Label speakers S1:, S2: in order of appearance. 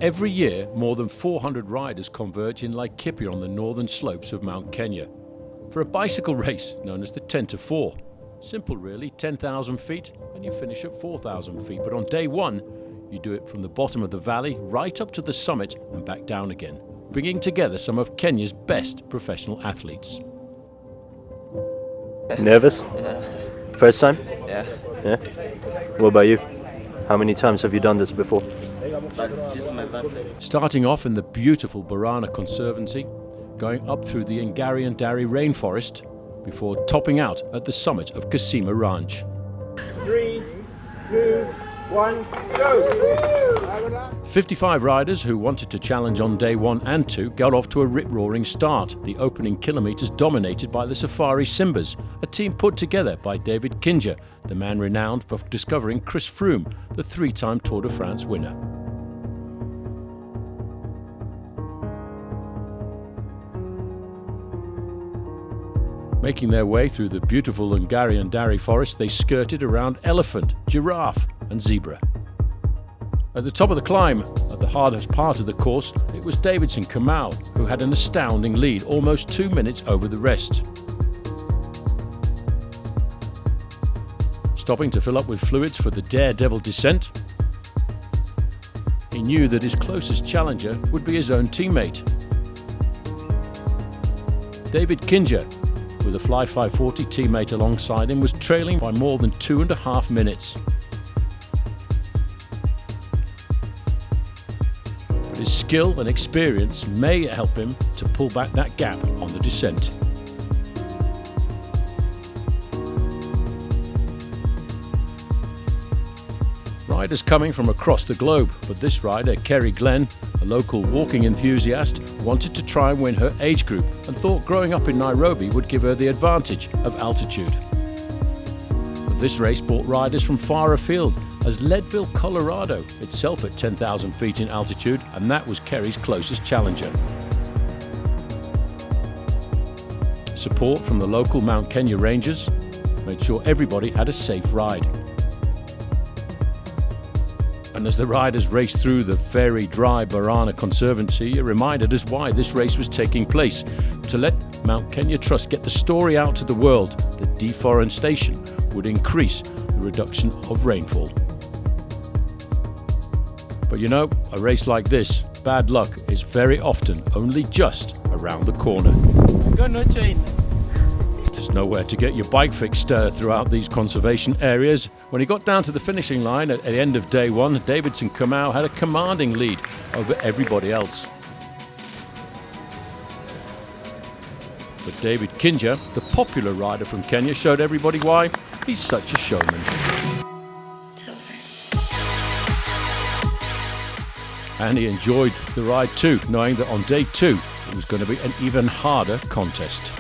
S1: Every year, more than 400 riders converge in Laikipia on the northern slopes of Mount Kenya for a bicycle race known as the 10 to 4. Simple really, 10,000 feet and you finish at 4,000 feet. But on day one, you do it from the bottom of the valley right up to the summit and back down again, bringing together some of Kenya's best professional athletes.
S2: Nervous?
S3: Yeah.
S2: First time?
S3: Yeah.
S2: Yeah? What about you? How many times have you done this before?
S3: But this is my birthday.
S1: Starting off in the beautiful Borana Conservancy, going up through the Ngariandari rainforest, before topping out at the summit of Kasima Ranch.
S4: 3, 2, 1, go!
S1: 55 riders who wanted to challenge on day 1 and 2 got off to a rip-roaring start, the opening kilometres dominated by the Safari Simbaz, a team put together by David Kinja, the man renowned for discovering Chris Froome, the 3-time Tour de France winner. Making their way through the beautiful Ngariandari forest, they skirted around elephant, giraffe and zebra. At the top of the climb, at the hardest part of the course, it was Davidson Kamau who had an astounding lead, almost 2 minutes over the rest. Stopping to fill up with fluids for the daredevil descent, he knew that his closest challenger would be his own teammate. David Kinja, with a Fly 540 teammate alongside him, was trailing by more than 2.5 minutes. But his skill and experience may help him to pull back that gap on the descent. Riders coming from across the globe, but this rider, Kerry Glenn, a local walking enthusiast, wanted to try and win her age group and thought growing up in Nairobi would give her the advantage of altitude. But this race brought riders from far afield, as Leadville, Colorado, itself at 10,000 feet in altitude, and that was Kerry's closest challenger. Support from the local Mount Kenya Rangers made sure everybody had a safe ride. And as the riders raced through the very dry Borana Conservancy, it reminded us why this race was taking place, to let Mount Kenya Trust get the story out to the world that deforestation would increase the reduction of rainfall. But you know, a race like this, bad luck is very often only just around the corner.
S4: I got no chain.
S1: There's nowhere to get your bike fixed throughout these conservation areas. When he got down to the finishing line at the end of day 1, Davidson Kamau had a commanding lead over everybody else. But David Kinja, the popular rider from Kenya, showed everybody why he's such a showman. And he enjoyed the ride too, knowing that on day 2 it was going to be an even harder contest.